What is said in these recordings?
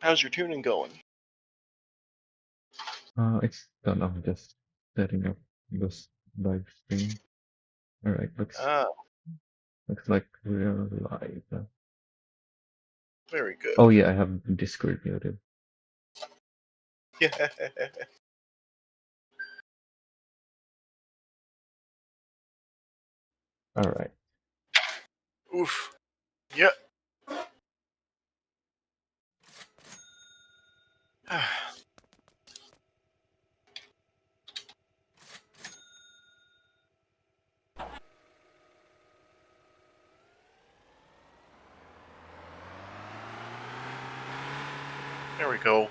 How's your tuning going? It's done. I'm just setting up this live stream. All right, Ah, looks like we're live. very good. Oh yeah, I have Discord muted. Yeah. All right. Oof. Yep. There we go.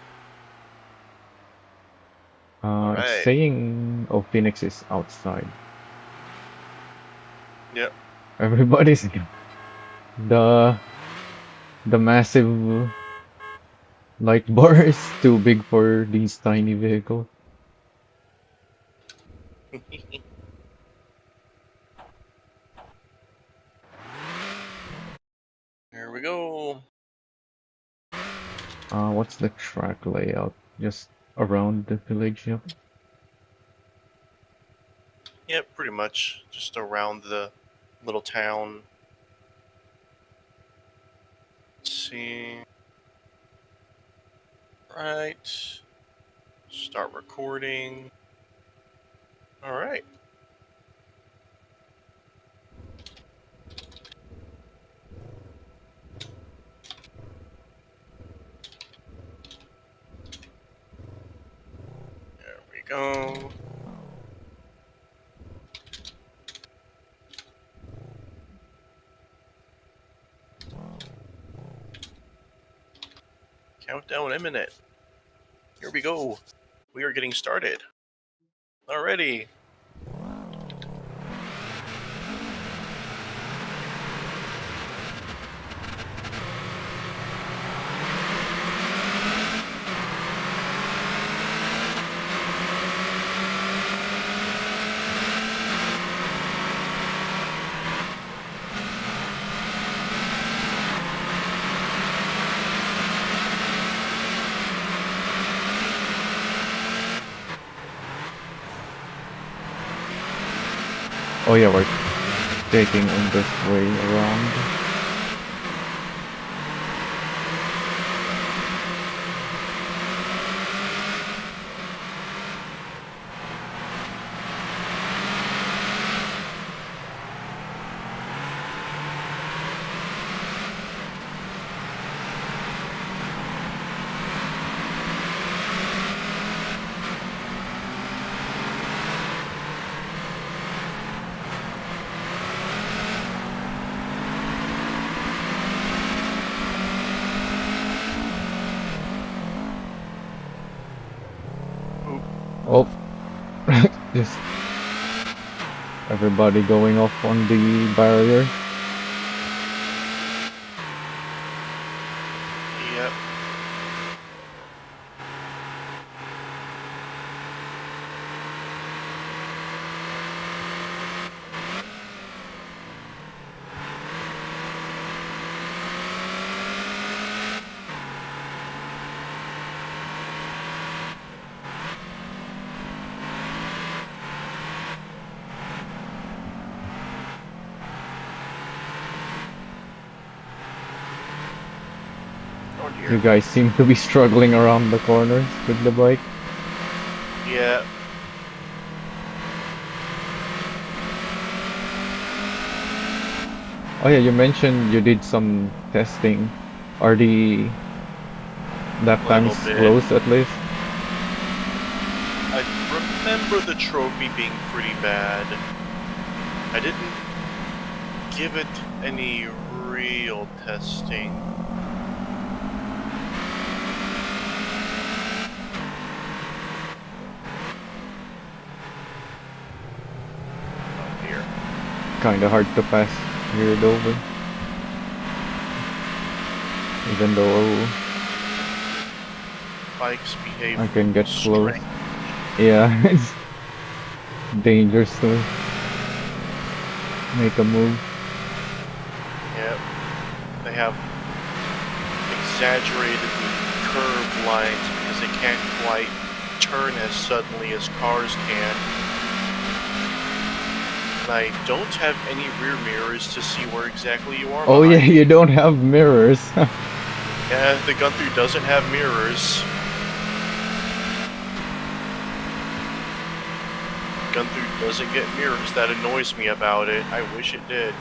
All It's right. saying, oh, Phoenix is outside. Yep. Everybody's the the massive light bar is too big for these tiny vehicles. There we go. What's the track layout? Just around the village, yep. Yep, pretty much just around the little town. Let's see. Right. Start recording. All right. There we go. Countdown imminent. Here we go. We are getting started. Already. Oh yeah, we're taking on this way around. Oh, just everybody going off on the barrier. Yep. Oh dear. You guys seem to be struggling around the corners with the bike. Yeah. Oh yeah, you mentioned you did some testing. Are the lap Little times bit. close at least? I remember the trophy being pretty bad. I didn't give it any real testing. Oh dear. Kinda hard to pass here over. Even though Bikes behave I can get close. strange. Yeah, it's dangerous to make a move. Yep. They have exaggeratedly curved lines because they can't quite turn as suddenly as cars can. And I don't have any rear mirrors to see where exactly you are Oh yeah, behind me. you don't have mirrors. Yeah, the Gunther doesn't have mirrors. Gunther doesn't get mirrors. That annoys me about it. I wish it did.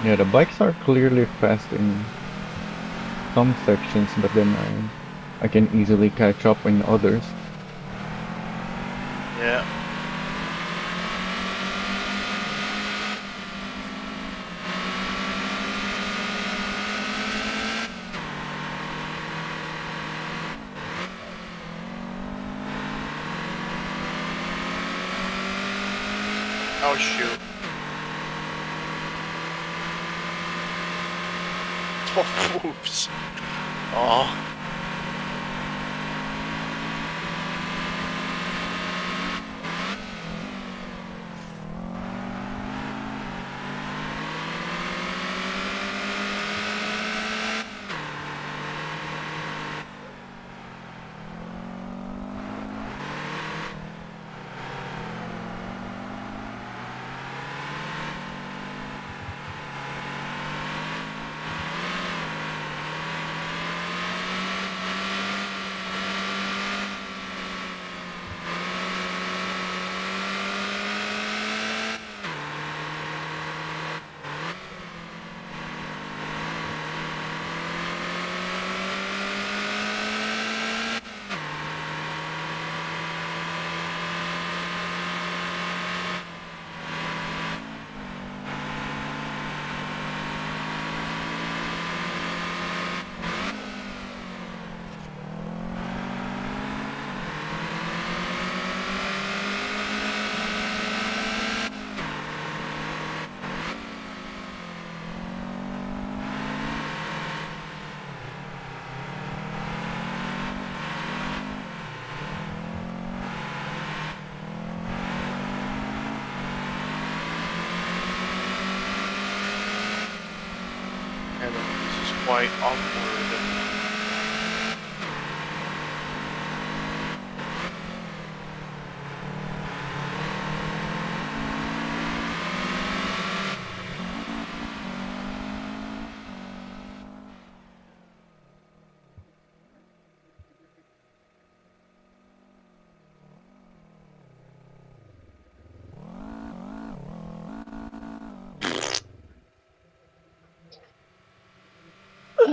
Yeah, the bikes are clearly fast in some sections, but then I can easily catch up in others. Yeah. Oh shoot. Oh, oops. Oh. And this is quite awkward.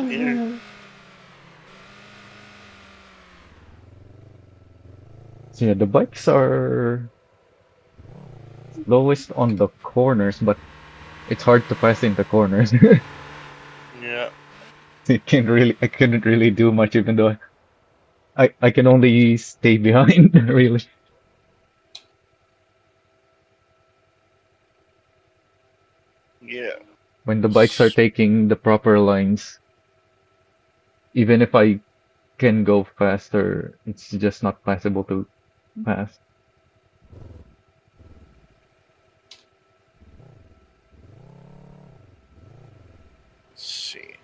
Yeah. So yeah, the bikes are slowest on the corners, but it's hard to pass in the corners. Yeah. I couldn't really do much even though I can only stay behind really. Yeah. When the bikes are taking the proper lines, even if I can go faster, it's just not possible to pass. Let's see.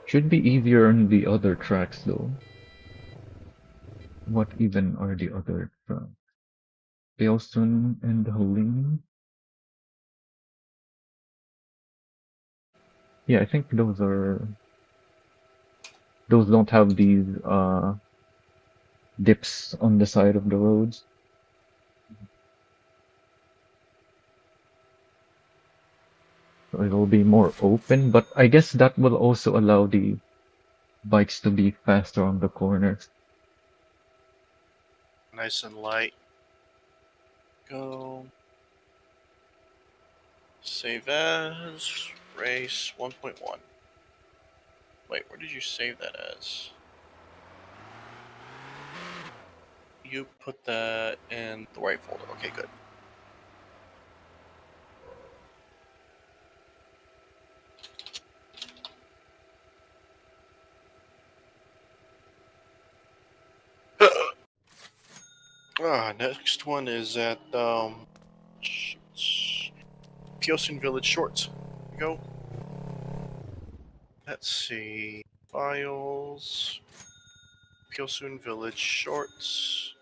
Should be easier on the other tracks though. What even are the other tracks? Pilsen and Helene? Yeah, I think those don't have these dips on the side of the roads. So it'll be more open, but I guess that will also allow the bikes to be faster on the corners. Nice and light. Go. Save as. Race 1.1. Wait, where did you save that as? You put that in the right folder. Okay, good. Next one is at Piosin Village Shorts. Here we go. Let's see. Files. Piosun Village Shorts.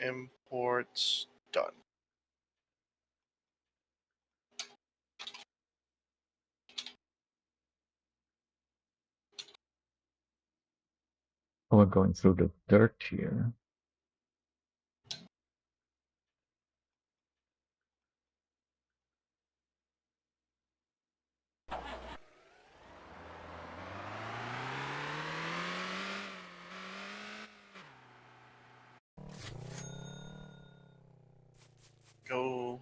Imports done. Oh, we're going through the dirt here. Go.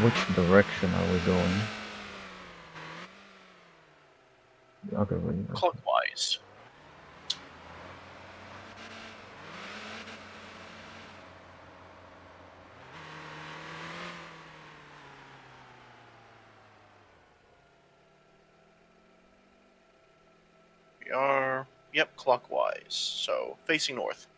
Which direction are we going? The other way. Okay. Clockwise. We are. Yep, clockwise. So facing north.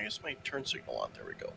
is my turn signal on? There we go.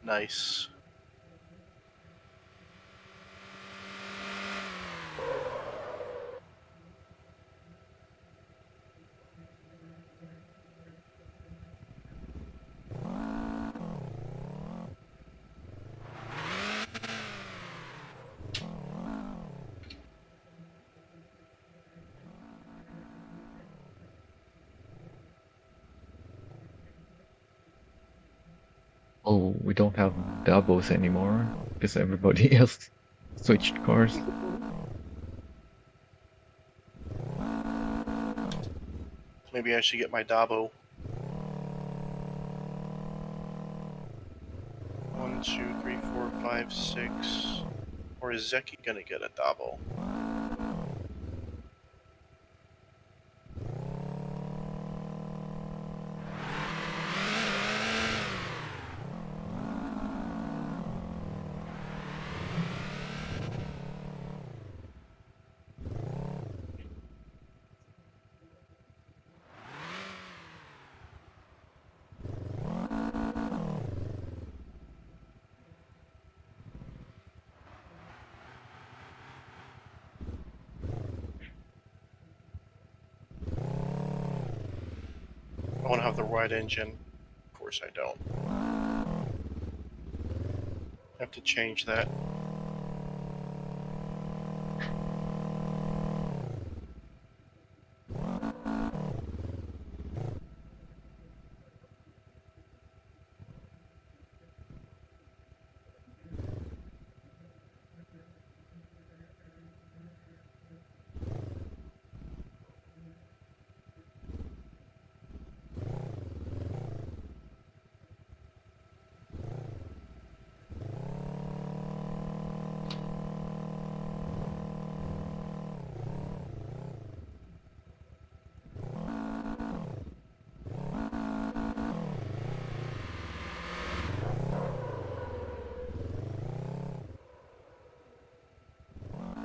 Nice. Oh, we don't have doubles anymore because everybody else switched cars. Maybe I should get my Dabo. 1, 2, 3, 4, 5, 6. Or is Zeki gonna get a Dabo? I want to have the right engine. Of course I don't. I have to change that.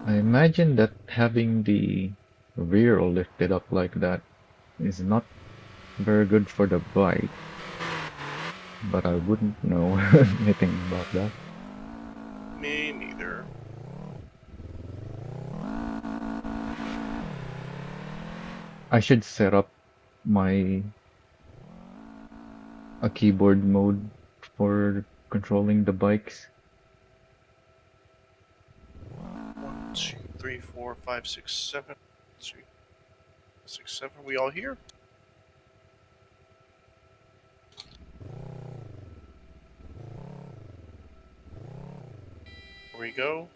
I imagine that having the rear lifted up like that is not very good for the bike, but I wouldn't know anything about that. Me neither. I should set up my a keyboard mode for controlling the bikes. 1, 2, 3, 4, 5, 6, 7. 2, 6, 7. We all here? Here we go.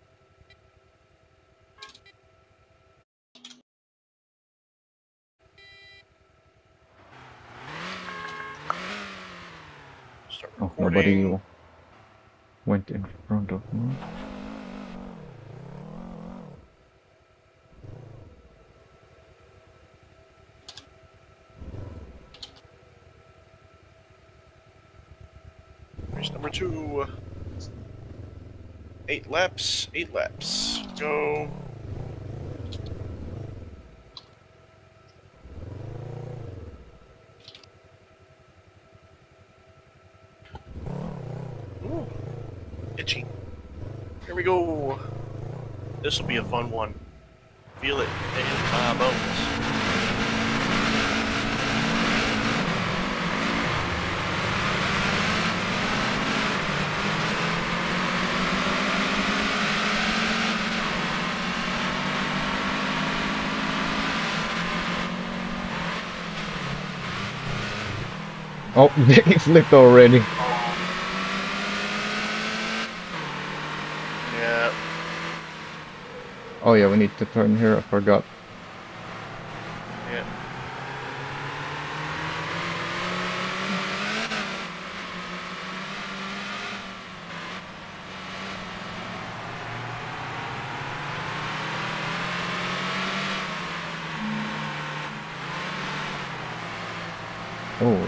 Start Oh, nobody recording. went in front of me. Race number 2. 8 laps. 8 laps. Go. Ooh, itchy. Here we go. This will be a fun one. Feel it in my bones. Oh, they flipped already. Oh yeah, we need to turn here. I forgot. Yeah. Oh,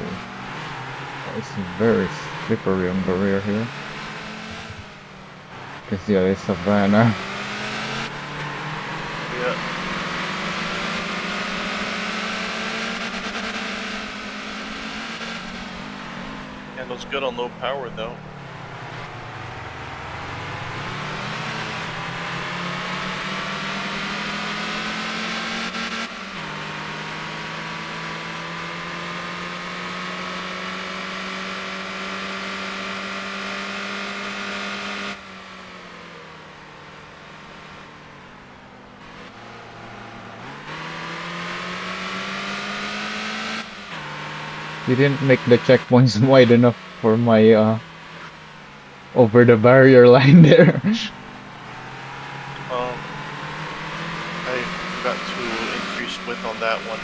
it's very slippery on the rear here. Cause yeah, it's Savannah. Yeah. Handles good on low power though. You didn't make the checkpoints wide enough for my over the barrier line there. Um, I forgot to increase width on that one.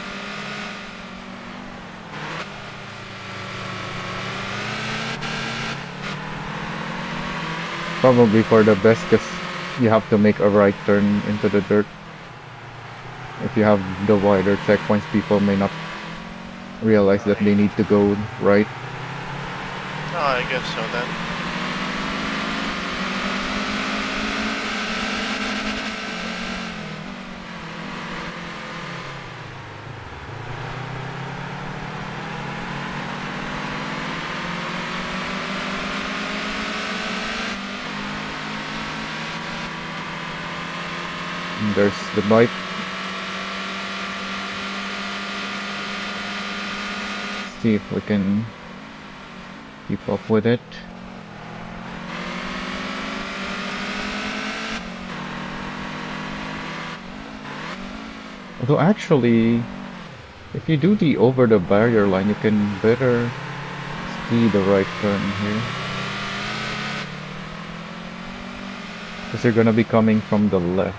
Probably for the best, cause you have to make a right turn into the dirt. If you have the wider checkpoints, people may not realize that they need to go right. Oh, I guess so then. And there's the bike. See if we can keep up with it. Although actually, if you do the over the barrier line, you can better see the right turn here. Because you're gonna be coming from the left.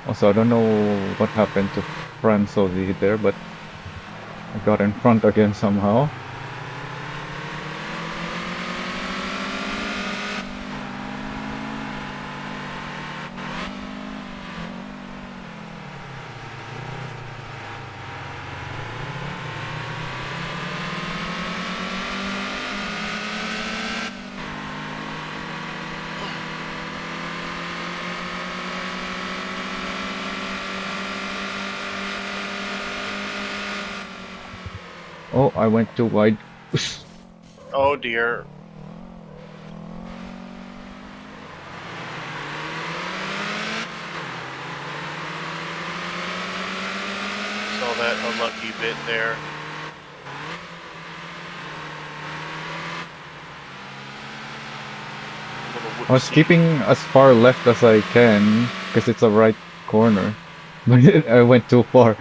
Also, I don't know what happened to Franzosi there, but I got in front again somehow. Oh, I went too wide. Oh dear. Saw that unlucky bit there. Little I was whoopsie. keeping as far left as I can because it's a right corner. But I went too far.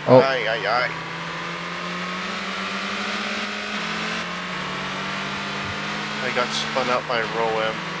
Oh, Aye, aye, aye. I got spun out by Row M.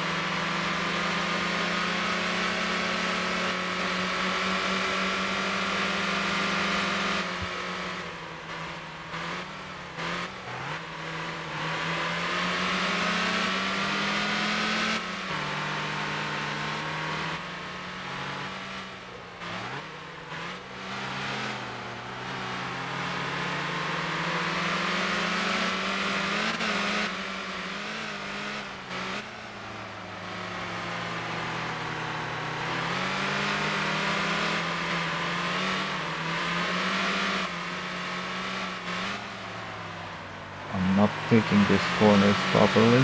taking these corners properly.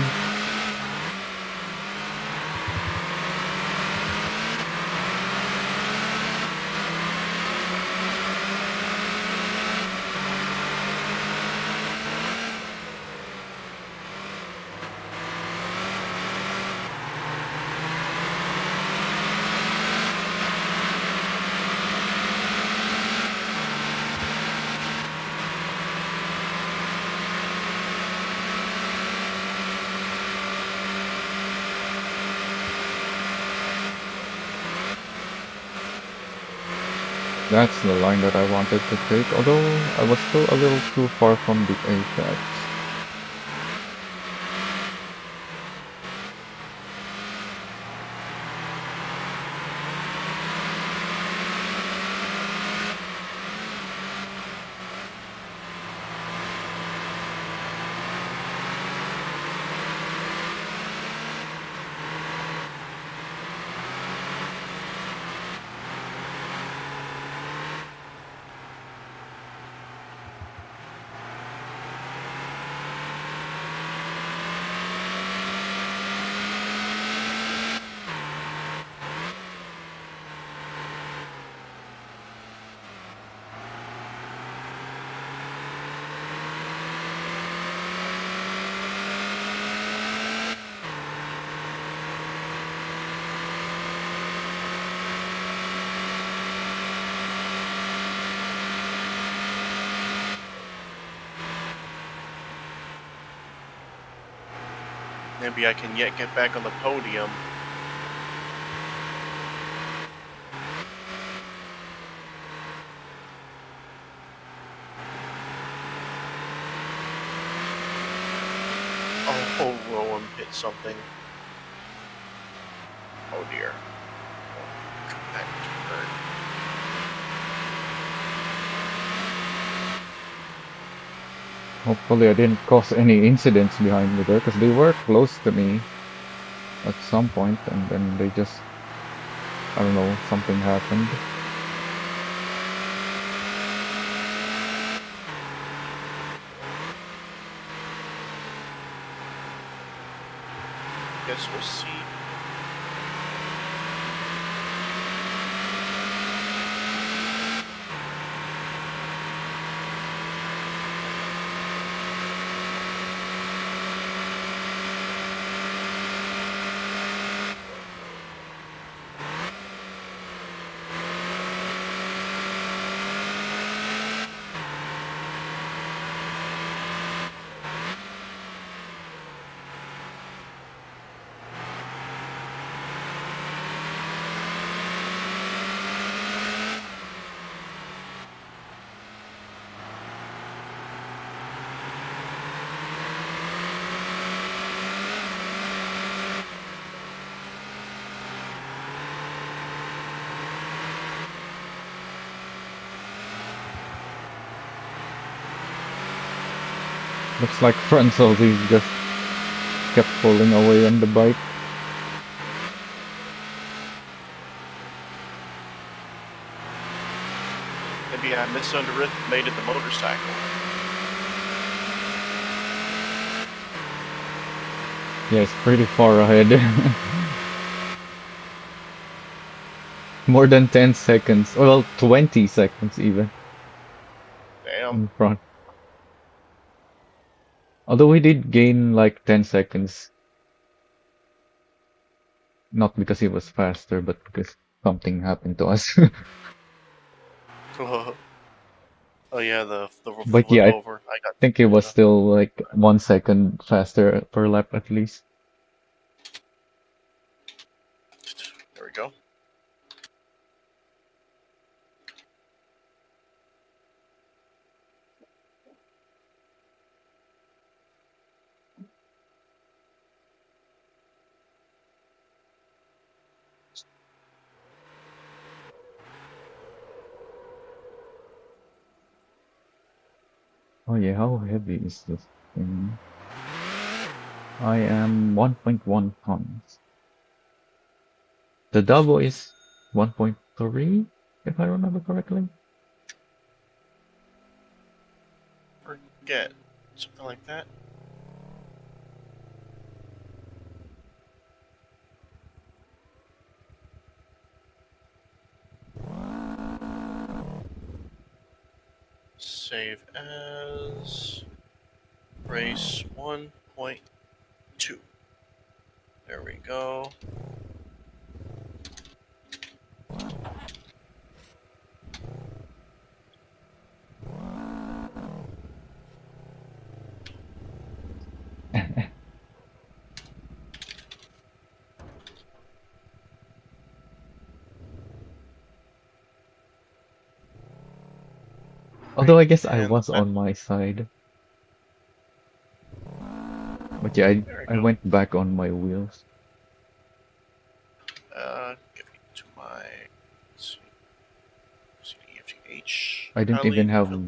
That's the line that I wanted to take, although I was still a little too far from the apex. Maybe I can yet get back on the podium. Oh, Rowan hit something. Oh dear. Come back to turn. Hopefully I didn't cause any incidents behind me there, because they were close to me at some point, and then they just, I don't know, something happened. Guess we'll see. Looks like Franzose just kept pulling away on the bike. Maybe I misunderestimated the motorcycle. Yeah, it's pretty far ahead. More than 10 seconds, well, 20 seconds even Damn. in front. Although we did gain like 10 seconds, not because he was faster, but because something happened to us. Oh yeah, the But flip yeah, I over. I got think it was Savannah. still like 1 second faster per lap at least. There we go. Oh yeah, how heavy is this thing? I am 1.1 tons. The double is 1.3, if I remember correctly. Forget something like that. Save as race 1.2. There we go. Although Right, I guess I and was on my side. But yeah, there we I go. went back on my wheels. Get me to my CDFGH. I didn't even Highly have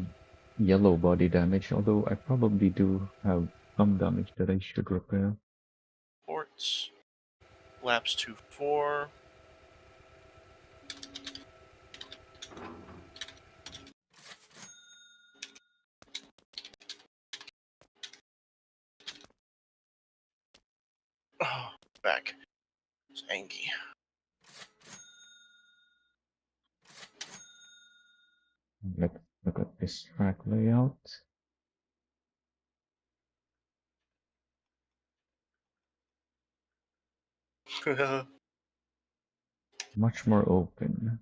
yellow body damage, although I probably do have some damage that I should repair. ports. Laps 2-4. Oh, back. It's Angie. Let's look at this track layout. Much more open.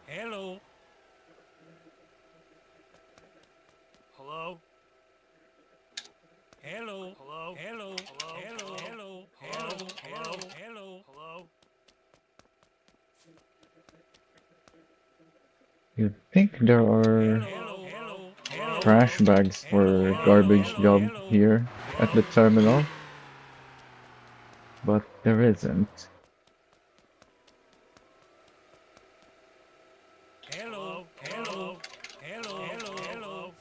Hello. Hello. Hello. Hello. Hello. Hello. Hello. Hello. Hello. Hello. Hello. You'd think there are Hello. Hello. Hello. trash bags for garbage job here at the terminal, but there isn't. Hello. Hello. Hello. Hello. Hello.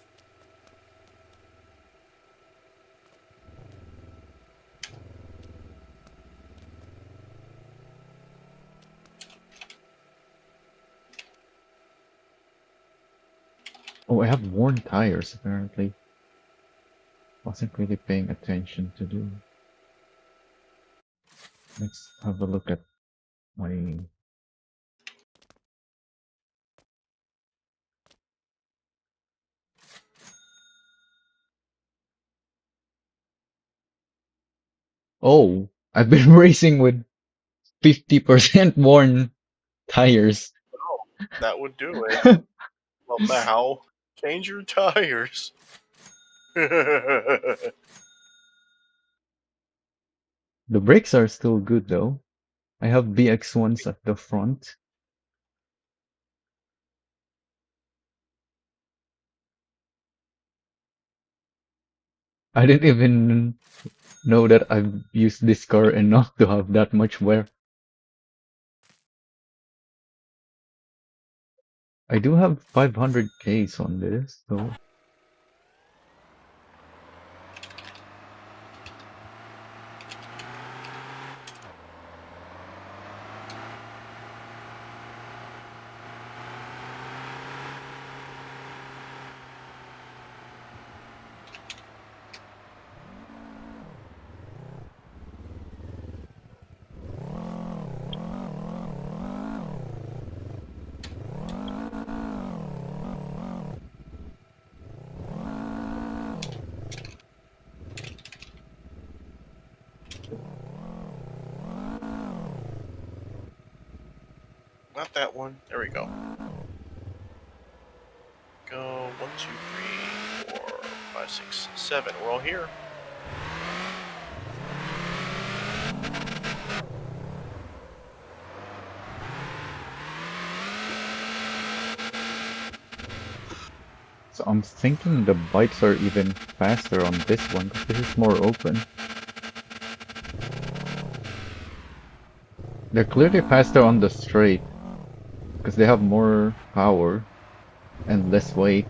Oh, I have worn tires apparently. Wasn't really paying attention to do. Let's have a look at my. Oh, I've been racing with 50% worn tires. Oh, that would do it. Well, now, change your tires. The brakes are still good though. I have BX1s at the front. I didn't even know that I've used this car enough to have that much wear. I do have 500 Ks on this, so Not that one. There we go. Go 1, 2, 3, 4, 5, 6, 7. We're all here. So I'm thinking the bikes are even faster on this one because this is more open. They're clearly faster on the straight because they have more power and less weight.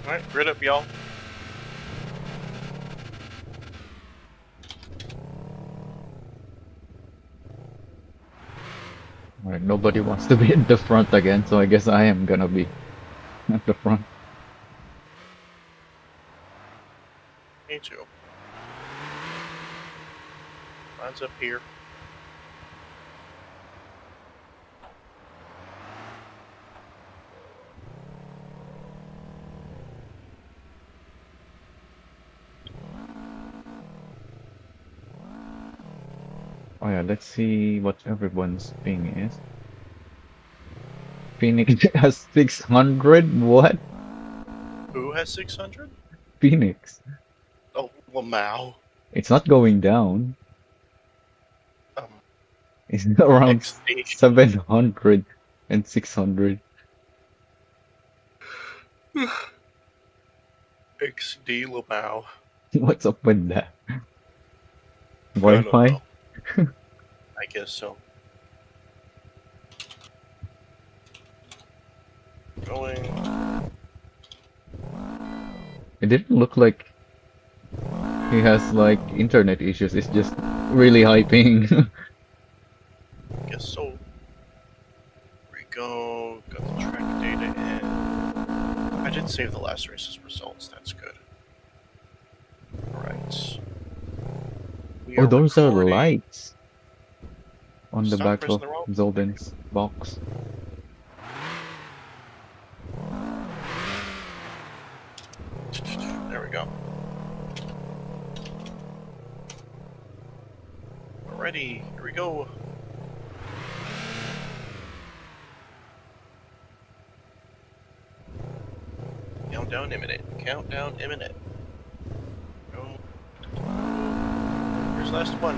Alright, grid up, y'all. Alright, nobody wants to be in the front again, so I guess I am gonna be at the front. Me too. Mine's up here. Oh yeah, let's see what everyone's thing is. Phoenix has 600? What? Who has 600? Phoenix. Oh, Lamau. It's not going down. Um, It's around XD. 700 and 600. XD Lamau. What's up with that? I don't Wi-Fi? know. I guess so. Going. It didn't look like he has like internet issues. It's just really high ping. Guess so. Here we go. Got the track data in. I did save the last race's results. That's good. Alright. We Oh, are those are recording. lights on the Stop back pressing of the wrong. Zolden's box. There we go. Alrighty, here we go. Countdown imminent. Countdown imminent. Go. Here's last one.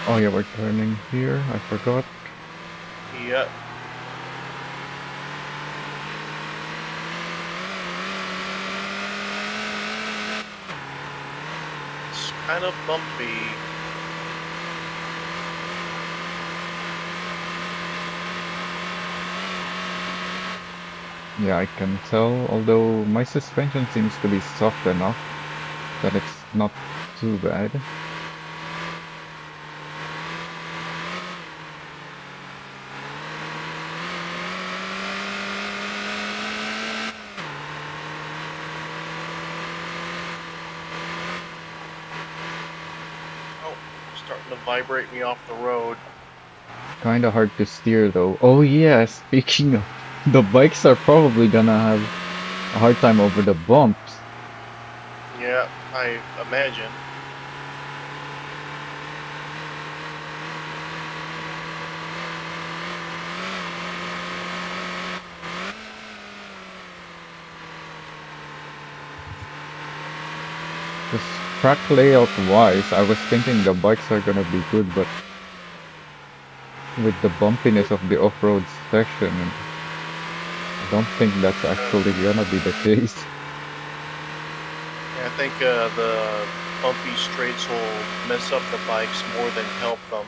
Oh yeah, we're turning here. I forgot. Yep. It's kind of bumpy. Yeah, I can tell, although my suspension seems to be soft enough that it's not too bad. Oh, Starting to vibrate me off the road. Kinda hard to steer though. Oh yeah, speaking of, the bikes are probably gonna have a hard time over the bumps. Yeah, I imagine. Because track layout wise, I was thinking the bikes are gonna be good, but with the bumpiness of the off-road section, I don't think that's actually gonna be the case. Yeah, I think the bumpy straights will mess up the bikes more than help them.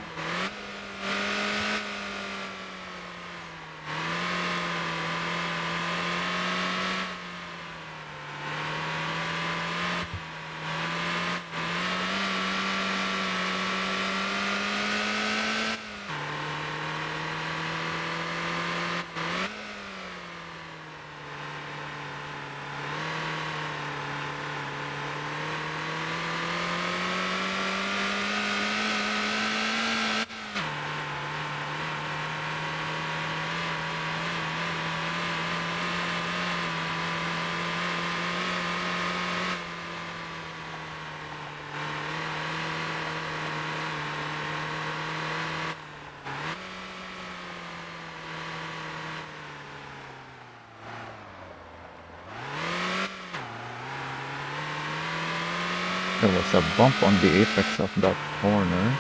There was a bump on the apex of that corner.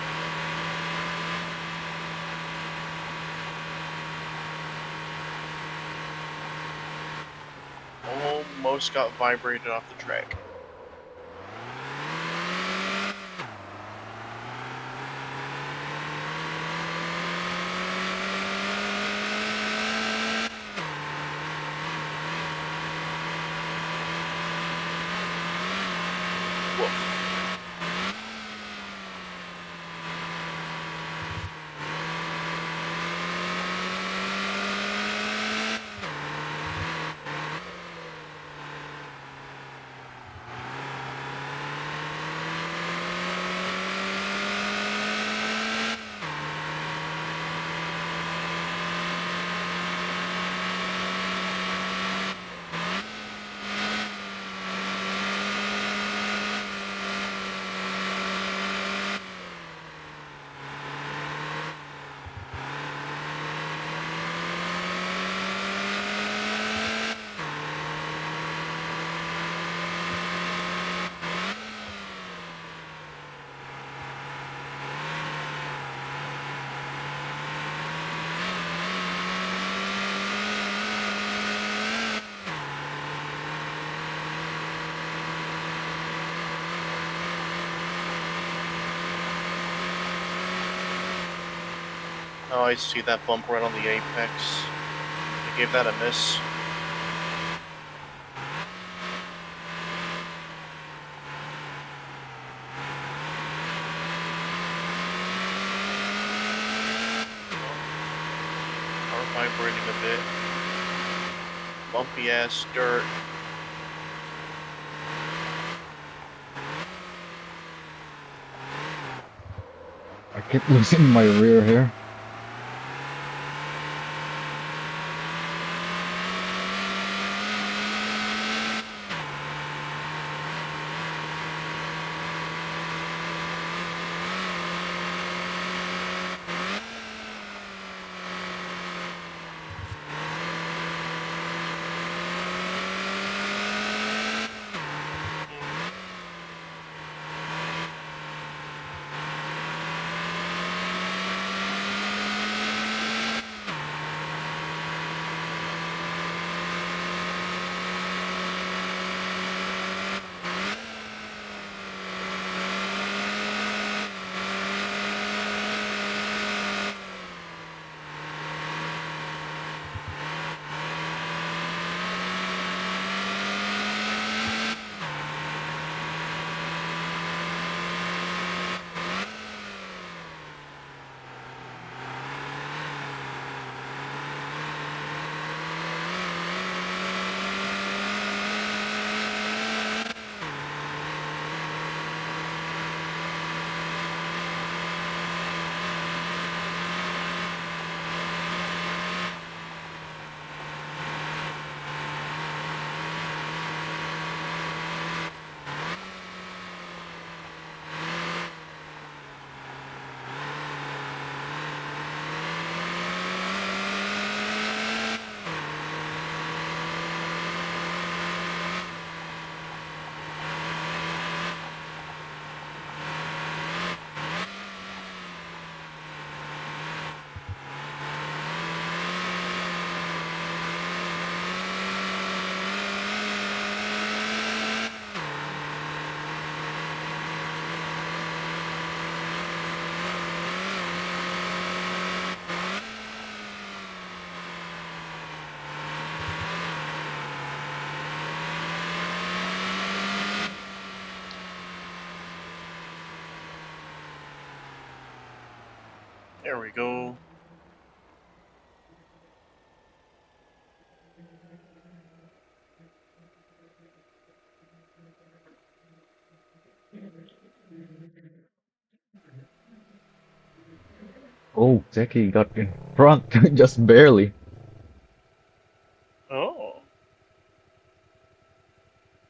Almost got vibrated off the track. Woof. Oh, I see that bump right on the apex. I gave that a miss. Car vibrating a bit. Bumpy ass dirt. I keep losing my rear here. There we go. Oh, Zeki got in front, just barely. Oh,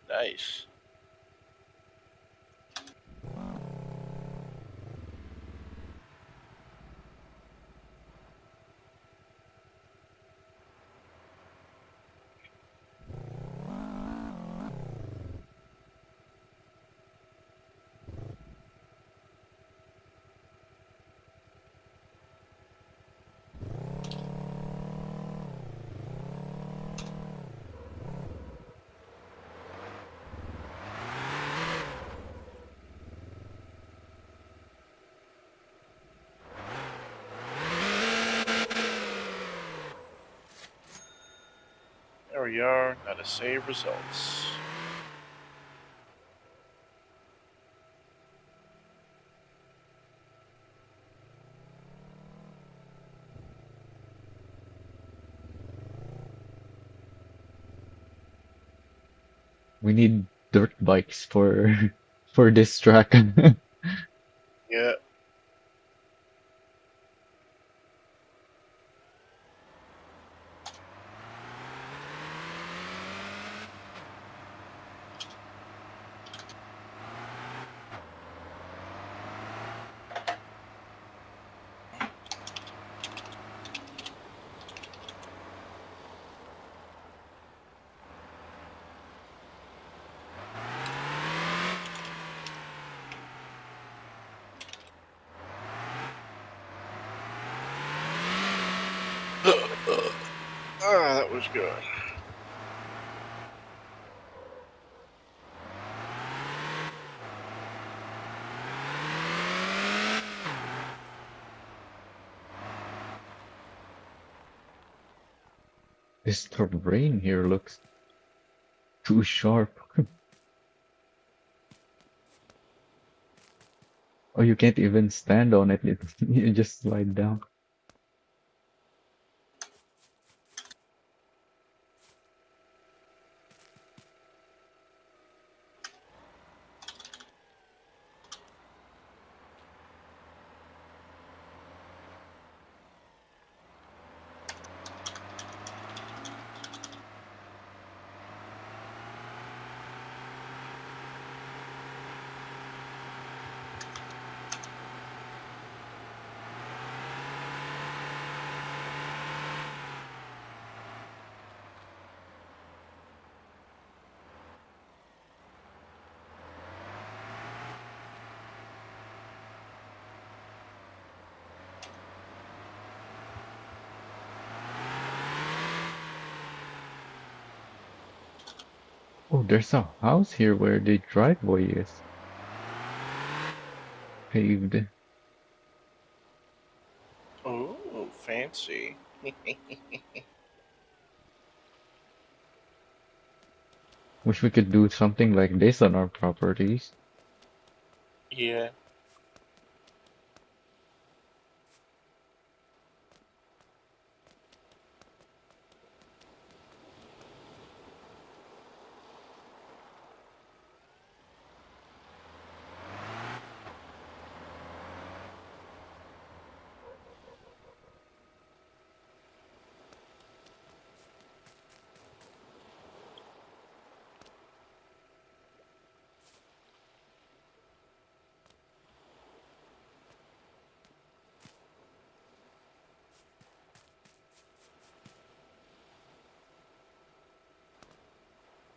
nice. There we are. Now to save results. We need dirt bikes for for this track. Yeah. That was good. This terrain here looks too sharp. Oh, you can't even stand on it. You just slide down. Oh, there's a house here where the driveway is paved. Oh, fancy. Wish we could do something like this on our properties. Yeah.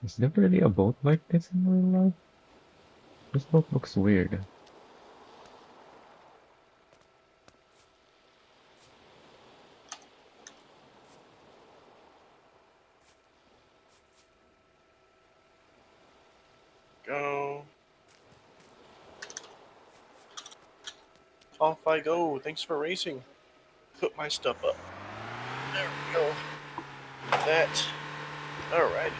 Is there really a boat like this in real life? This boat looks weird. Go. Off I go. Thanks for racing. Put my stuff up. There we go. That. Alright.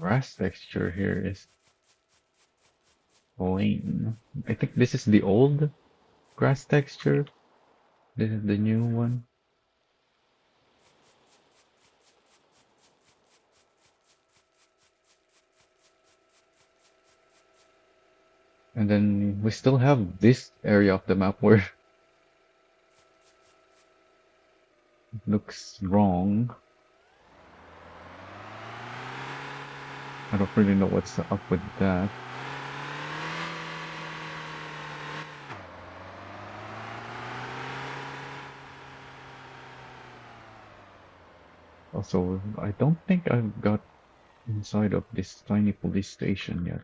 grass texture here is plain. I think this is the old grass texture. This is the new one. And then we still have this area of the map where it looks wrong. I don't really know what's up with that. Also, I don't think I've got inside of this tiny police station yet.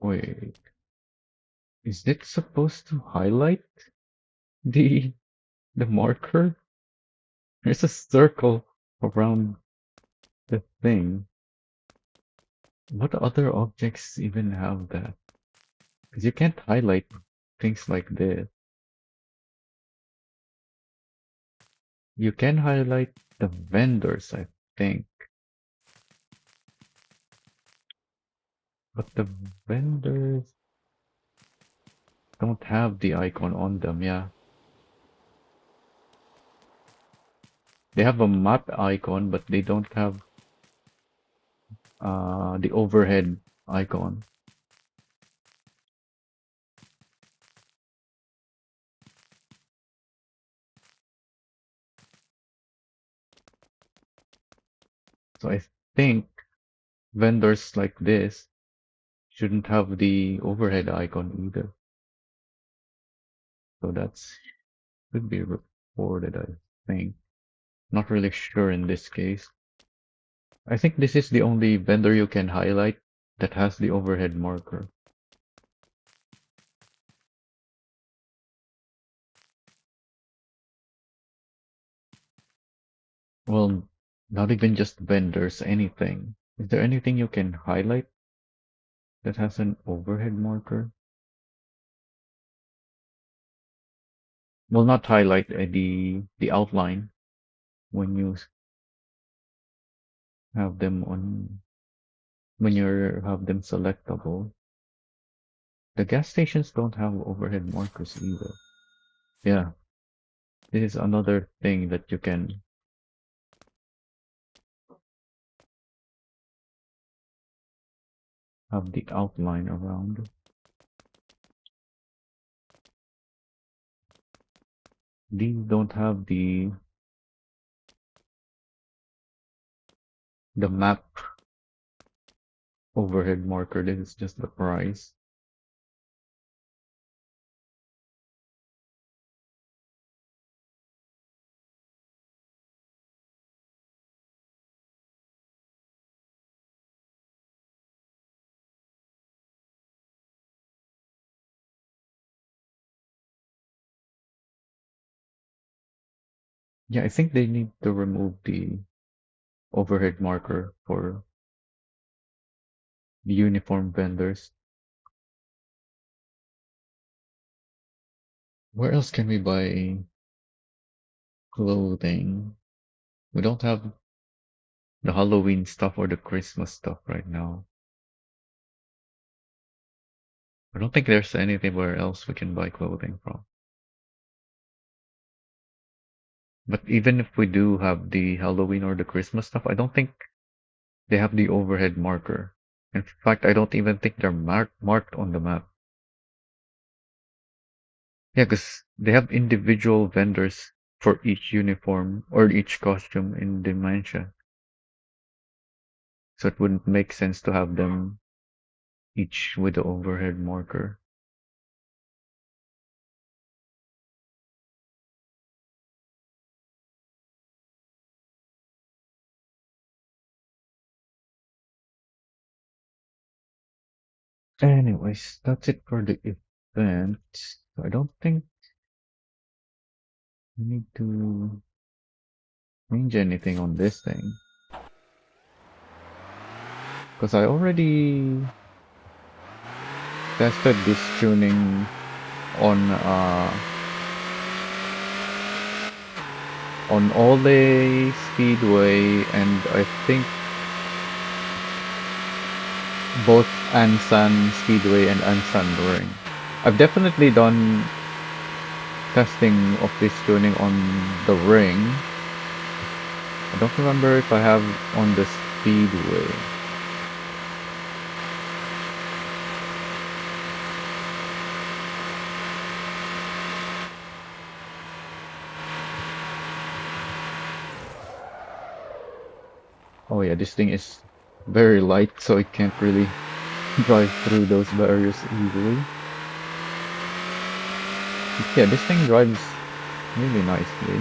Wait, is it supposed to highlight the the marker? There's a circle around the thing. What other objects even have that? Because you can't highlight things like this. You can highlight the vendors, I think. But the vendors don't have the icon on them, yeah. They have a map icon, but they don't have the overhead icon. So I think vendors like this shouldn't have the overhead icon either. So that's should be reported, I think. Not really sure in this case. I think this is the only vendor you can highlight that has the overhead marker. Well, not even just vendors, anything. Is there anything you can highlight that has an overhead marker? Well, not highlight the outline when you have them on when you have them selectable. The gas stations don't have overhead markers either. Yeah, this is another thing that you can have the outline around. These don't have the map overhead marker. This is just the price. Yeah, I think they need to remove the overhead marker for the uniform vendors. Where else can we buy clothing? We don't have the Halloween stuff or the Christmas stuff right now. I don't think there's anywhere else we can buy clothing from. But even if we do have the Halloween or the Christmas stuff, I don't think they have the overhead marker. In fact, I don't even think they're marked on the map. Yeah, because they have individual vendors for each uniform or each costume in Dimension. So it wouldn't make sense to have them each with the overhead marker. Anyways, that's it for the event. So I don't think we need to change anything on this thing. Because I already tested this tuning on Ole Speedway and I think both Ansan Speedway and Ansan Ring. I've definitely done testing of this tuning on the ring. I don't remember if I have on the Speedway. Oh yeah, this thing is very light, so it can't really drive through those barriers easily. Yeah, this thing drives really nicely.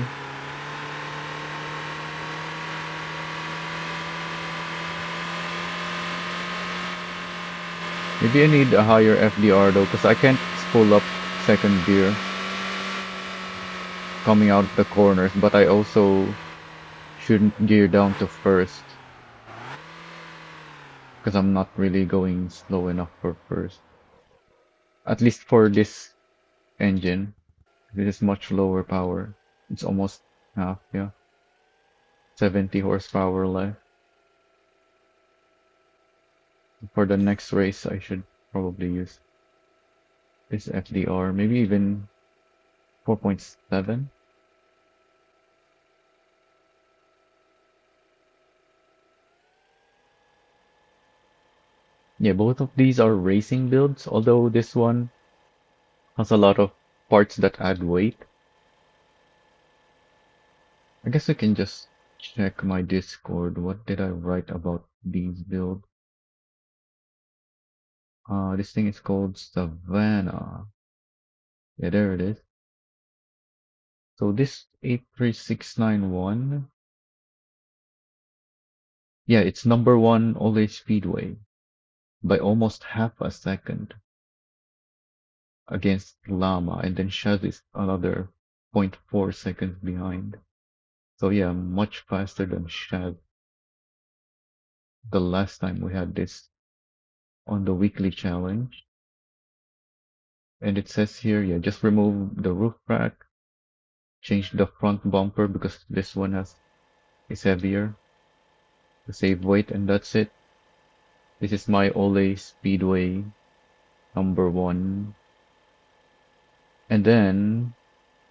Maybe I need a higher FDR though, because I can't pull up second gear coming out the corners, but I also shouldn't gear down to first, because I'm not really going slow enough for first. At least for this engine, it is much lower power. It's almost half, yeah. 70 horsepower left. For the next race, I should probably use this FDR, maybe even 4.7. Yeah, both of these are racing builds, although this one has a lot of parts that add weight. I guess I can just check my Discord. What did I write about these builds? This thing is called Savannah. Yeah, there it is. So this 83691, yeah, it's number one Ole Speedway by almost half a second against Llama, and then Shaz is another zero point 0.4 seconds behind. So yeah, much faster than Shaz the last time we had this on the weekly challenge. And it says here, yeah, just remove the roof rack, change the front bumper because this one is heavier to save weight, and that's it. This is my Ole Speedway number one. And then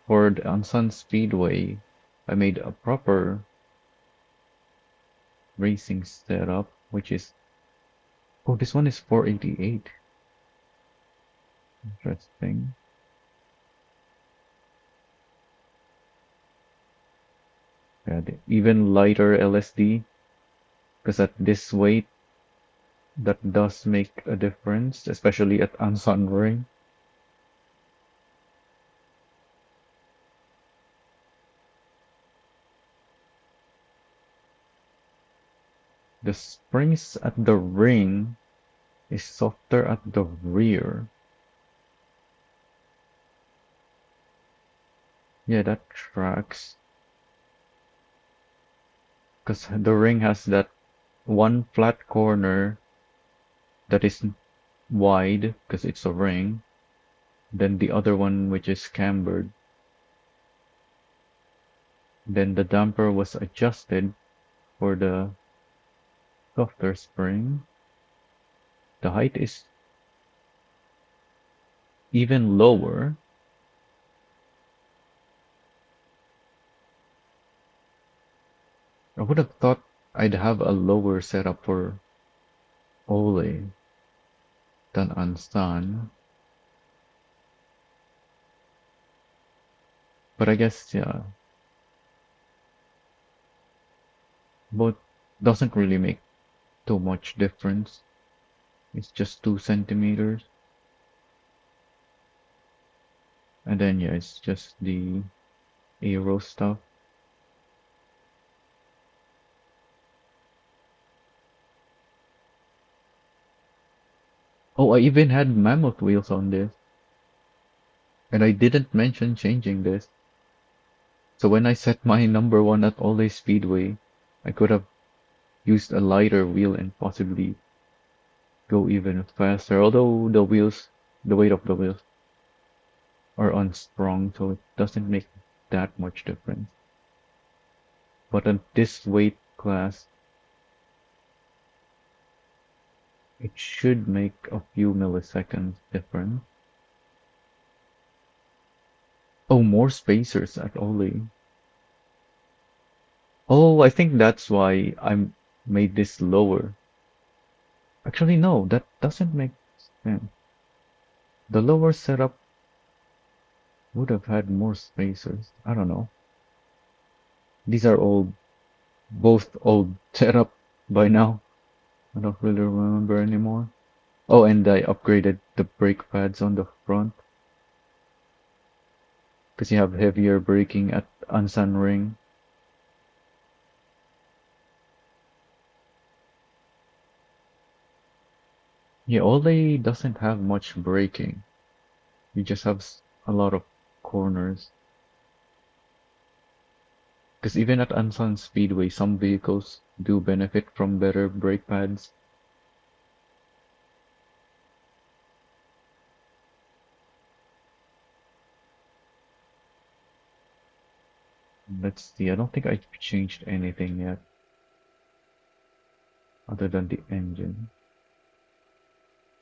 for the Ansan Speedway, I made a proper racing setup, which is, oh, this one is 488. Interesting. Yeah, the even lighter LSD, because at this weight, that does make a difference, especially at Ansan Ring. The springs at the ring is softer at the rear. Yeah, that tracks. Because the ring has that one flat corner that is wide, because it's a ring. Then the other one which is cambered. Then the damper was adjusted for the softer spring. The height is even lower. I would have thought I'd have a lower setup for Ole than Ansan. But I guess, yeah, both doesn't really make too much difference. It's just 2 centimeters. And then, yeah, it's just the aero stuff. Oh, I even had mammoth wheels on this, and I didn't mention changing this. So when I set my number one at Ole Speedway, I could have used a lighter wheel and possibly go even faster. Although the weight of the wheels are unstrung, so it doesn't make that much difference. But at this weight class, it should make a few milliseconds difference. Oh, more spacers at Ole. Oh, I think that's why I made this lower. Actually, no, that doesn't make sense. The lower setup would have had more spacers. I don't know. These are both old setup by now. I don't really remember anymore. Oh, and I upgraded the brake pads on the front because you have heavier braking at Ansan Ring. Yeah, Ole doesn't have much braking. You just have a lot of corners. Because even at Ansan Speedway, some vehicles do benefit from better brake pads. Let's see, I don't think I've changed anything yet, other than the engine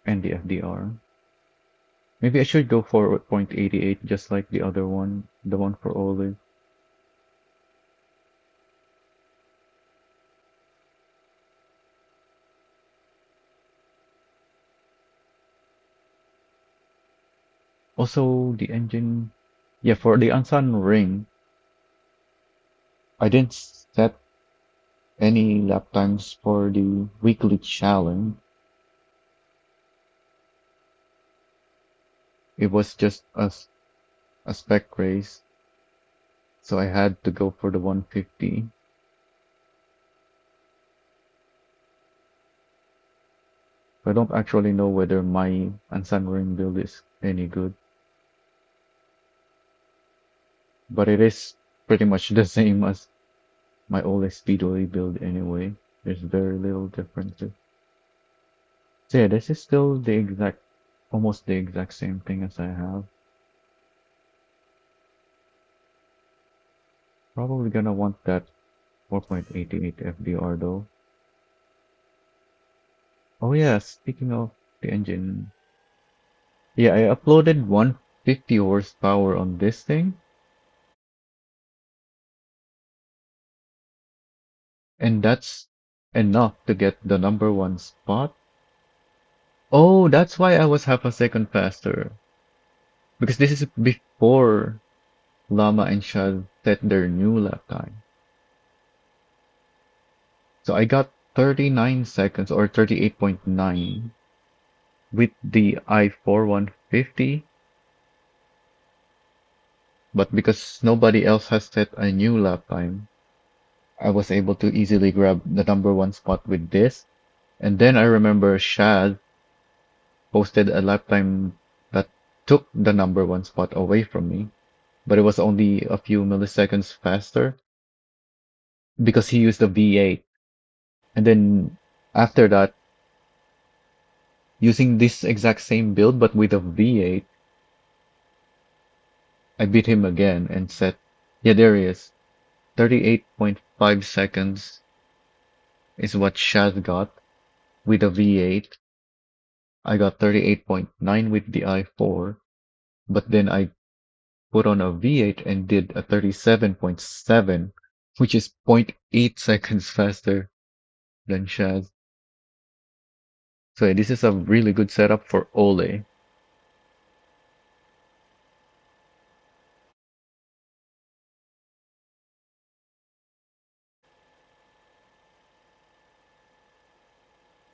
and the FDR. Maybe I should go for 0.88 just like the other one, the one for Ole. Also, the engine, yeah, for the Ansan Ring, I didn't set any lap times for the weekly challenge. It was just a spec race, so I had to go for the 150. I don't actually know whether my Ansan Ring build is any good, but it is pretty much the same as my old Speedway build anyway. There's very little differences. So yeah, this is still almost the exact same thing as I have. Probably gonna want that 4.88 FDR though. Oh yeah, speaking of the engine, yeah, I uploaded 150 horsepower on this thing, and that's enough to get the number one spot. Oh, that's why I was half a second faster. Because this is before Llama and Shad set their new lap time. So I got 39 seconds or 38.9 with the i4 150. But because nobody else has set a new lap time, I was able to easily grab the number one spot with this. And then I remember Shad posted a lap time that took the number one spot away from me, but it was only a few milliseconds faster because he used a V8. And then after that, using this exact same build but with a V8, I beat him again and set, yeah, there he is. 38.5 seconds is what Shaz got with a V8. I got 38.9 with the i4, but then I put on a V8 and did a 37.7, which is zero point 0.8 seconds faster than Shaz. So yeah, this is a really good setup for Ole.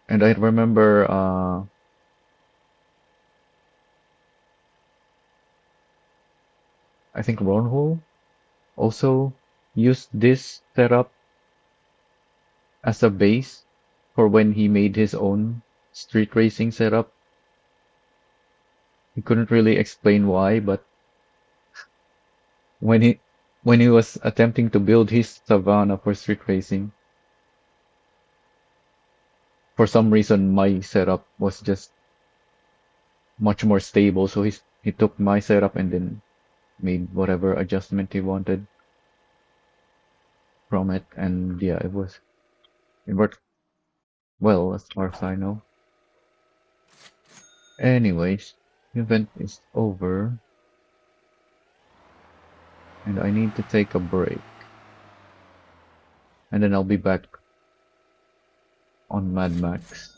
And I remember I think Ronho also used this setup as a base for when he made his own street racing setup. He couldn't really explain why, but when he when he was attempting to build his Savannah for street racing, for some reason my setup was just much more stable. So he took my setup and then made whatever adjustment he wanted from it, and yeah, it worked well as far as I know. Anyways, the event is over, and I need to take a break, and then I'll be back on Mad Max.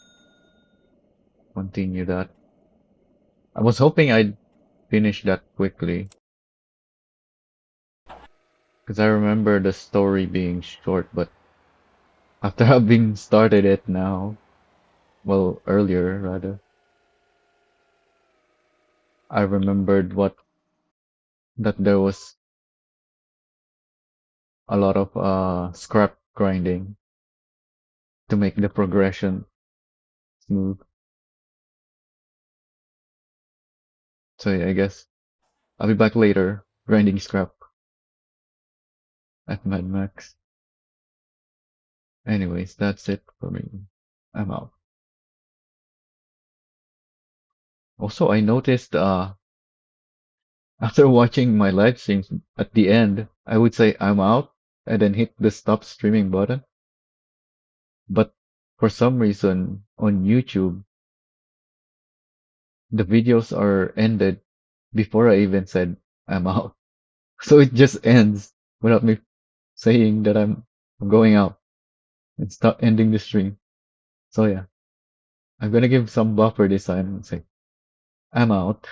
Continue that. I was hoping I'd finish that quickly, because I remember the story being short, but after having started it now, well, earlier rather, I remembered that there was a lot of scrap grinding to make the progression smooth. So yeah, I guess I'll be back later grinding scrap at Mad Max. Anyways, that's it for me. I'm out. Also, I noticed after watching my live streams at the end, I would say I'm out and then hit the stop streaming button. But for some reason on YouTube, the videos are ended before I even said I'm out. So it just ends without me saying that I'm going out and start ending the stream. So yeah, I'm gonna give some buffer this time and say I'm out.